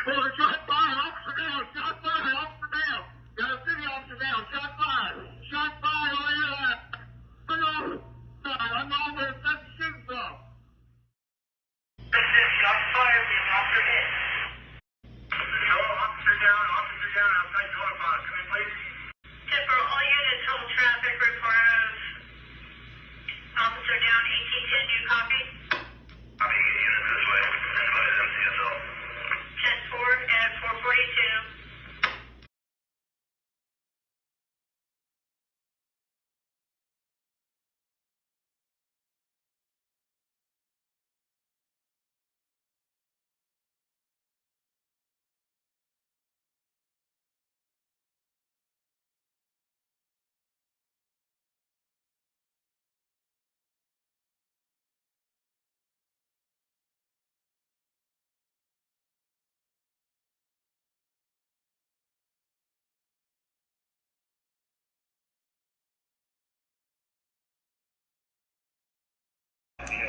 Well, shot fired, officer down, shot fired, officer down. Got a city officer down, shot fired. Shot fired on your left. Come on. I'm on where that's the shooting from. Shot fired, the officer hit. Hello, officer down, outside door box. Come in, please. Tip for all units, total traffic report of officer down, 1810, do you copy? Copy, unit this way. Everybody is MCSO. 10-4 and 442.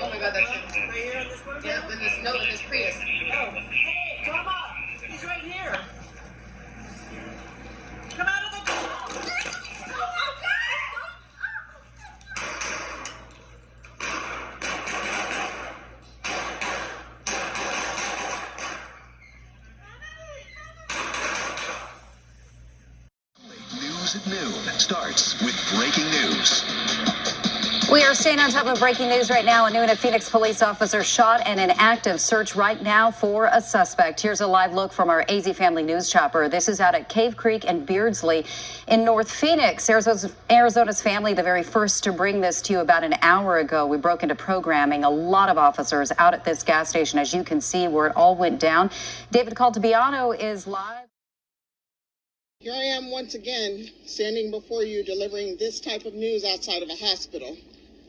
Oh my God, that's him. Right here on this one? Yeah, in this Prius. Oh, hey, come on. He's right here. Come out of the door. News at noon starts with breaking news. We are staying on top of breaking news right now. A Phoenix police officer shot and an active search right now for a suspect. Here's a live look from our AZ Family News chopper. This is out at Cave Creek and Beardsley in North Phoenix. Arizona's Family, the very first to bring this to you about an hour ago. We broke into programming. A lot of officers out at this gas station, as you can see, where it all went down. David Caltabiano is live. Here I am once again, standing before you, delivering this type of news outside of a hospital.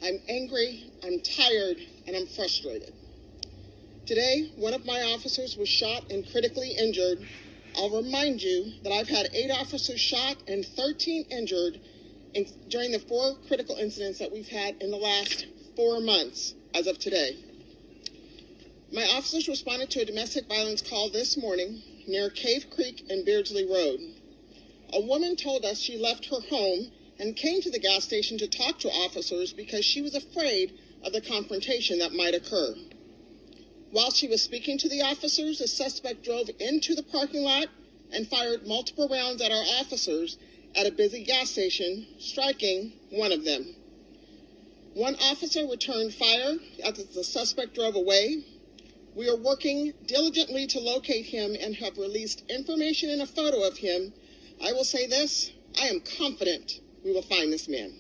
I'm angry, I'm tired, and I'm frustrated. Today, one of my officers was shot and critically injured. I'll remind you that I've had 8 officers shot and 13 injured during the 4 critical incidents that we've had in the last 4 months as of today. My officers responded to a domestic violence call this morning near Cave Creek and Beardsley Road. A woman told us she left her home and came to the gas station to talk to officers because she was afraid of the confrontation that might occur. While she was speaking to the officers, a suspect drove into the parking lot and fired multiple rounds at our officers at a busy gas station, striking one of them. One officer returned fire after the suspect drove away. We are working diligently to locate him and have released information and a photo of him. I will say this, I am confident we will find this man.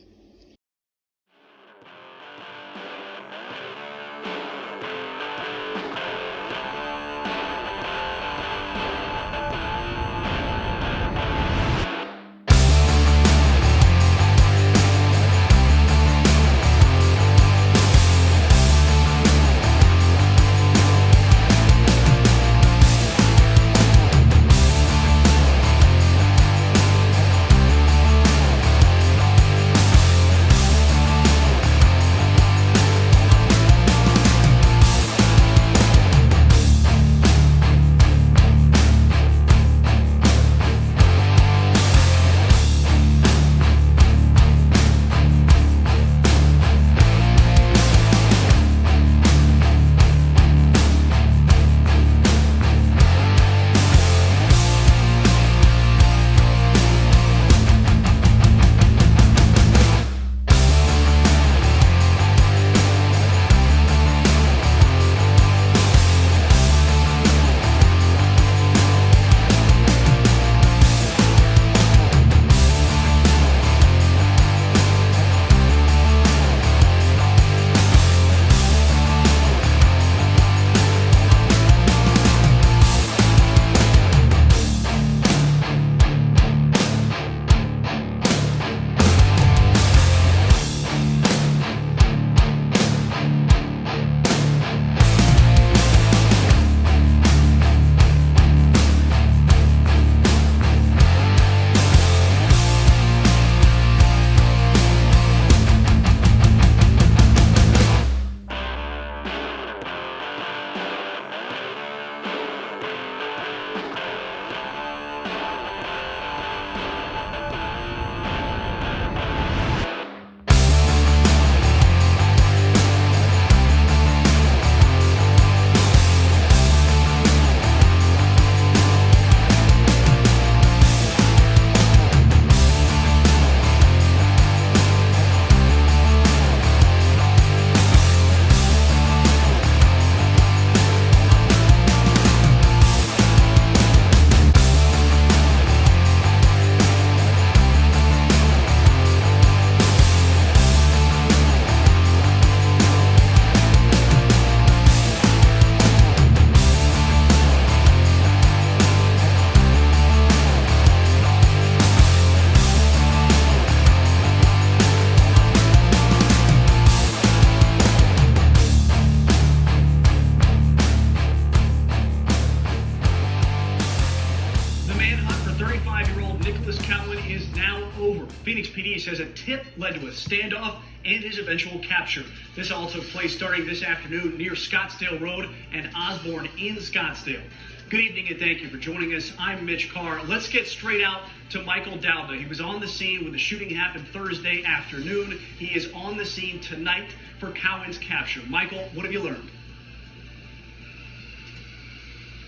Osborne. Phoenix PD says a tip led to a standoff and his eventual capture. This all took place starting this afternoon near Scottsdale Road and Osborne in Scottsdale. Good evening and thank you for joining us. I'm Mitch Carr. Let's get straight out to Michael Dowda. He was on the scene when the shooting happened Thursday afternoon. He is on the scene tonight for Cowan's capture. Michael, what have you learned?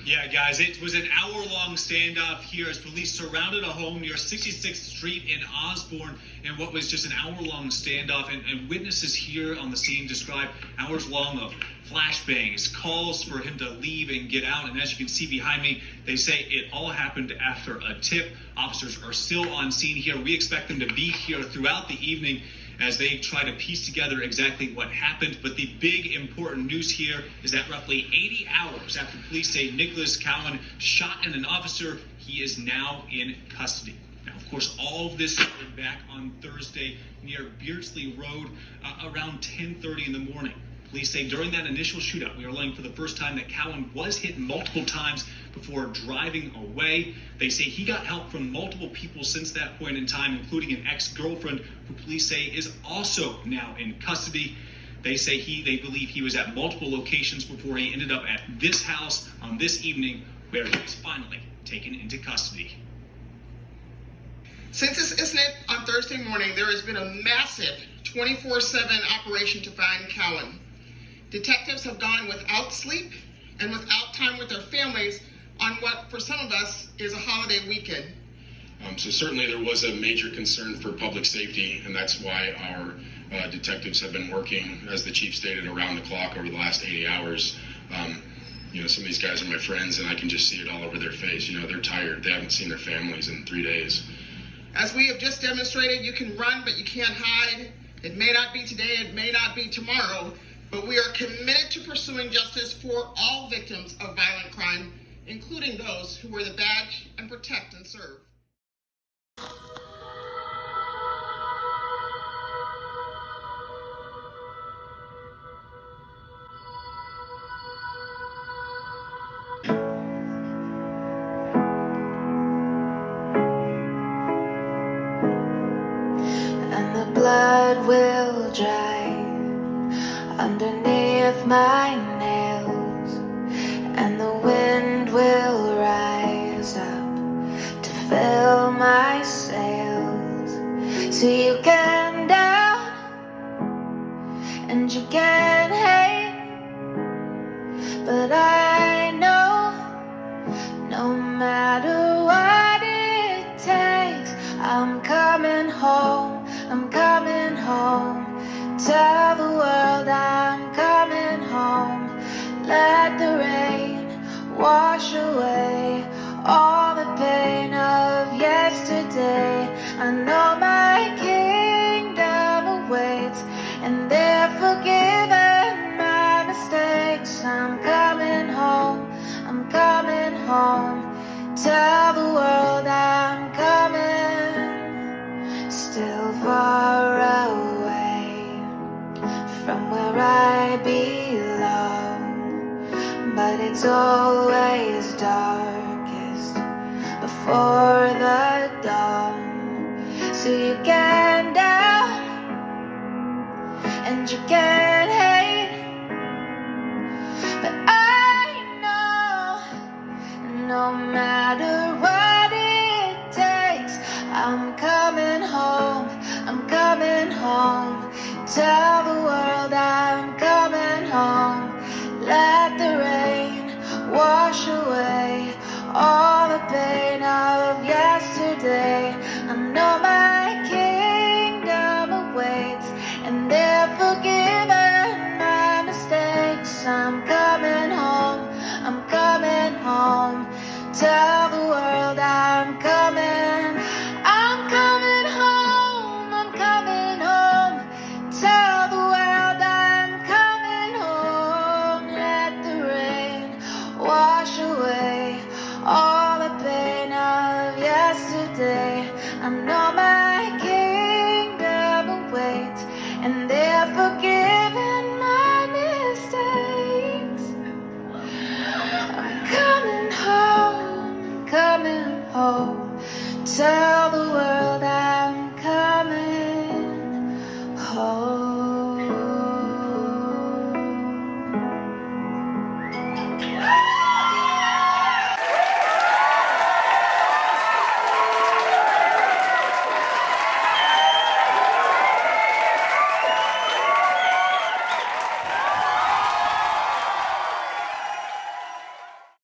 Yeah, guys, it was an hour-long standoff here as police surrounded a home near 66th Street in Osborne in what was just an hour-long standoff. And witnesses here on the scene describe hours long of flashbangs, calls for him to leave and get out. And as you can see behind me, they say it all happened after a tip. Officers are still on scene here. We expect them to be here throughout the evening as they try to piece together exactly what happened. But the big important news here is that roughly 80 hours after police say Nicholas Cowan shot at an officer, he is now in custody. Now, of course, all of this started back on Thursday near Beardsley Road around 10:30 in the morning. Police say during that initial shootout, we are learning for the first time that Cowan was hit multiple times before driving away. They say he got help from multiple people since that point in time, including an ex-girlfriend who police say is also now in custody. They say they believe he was at multiple locations before he ended up at this house on this evening where he was finally taken into custody. Since this incident on Thursday morning, there has been a massive 24/7 operation to find Cowan. Detectives have gone without sleep and without time with their families on what, for some of us, is a holiday weekend. So certainly there was a major concern for public safety, and that's why our detectives have been working, as the chief stated, around the clock over the last 80 hours. Some of these guys are my friends, and I can just see it all over their face. They're tired. They haven't seen their families in 3 days. As we have just demonstrated, you can run, but you can't hide. It may not be today, it may not be tomorrow, but we are committed to pursuing justice for all victims of violent crime, including those who wear the badge and protect and serve. And the blood will dry underneath my nails, and the wind will rise up to fill my sails. So you can doubt and you can hate, but I know no matter what it takes, I'm coming home, I'm coming home. Tell the world I'm coming home. Let the rain wash away all the pain of yesterday. I know my kingdom awaits, and they're forgiven my mistakes. I'm coming home, I'm coming home. Tell the world I'm coming. Still far away from where I belong, but it's always darkest before the dawn. So you can doubt and you can hate, but I know no matter what it takes, I'm coming home, I'm coming home. Tell the world I'm coming home. Let the rain wash away all the pain of yesterday. I know my kingdom awaits, and they're forgiven my mistakes. I'm coming home, I'm coming home. Tell the world I'm coming. I'm coming home, I'm coming home. Tell the world I'm coming home. Let the rain wash away all the pain of yesterday. I know my kingdom awaits, and they're forgiven my mistakes. I'm coming home, I'm coming home. Tell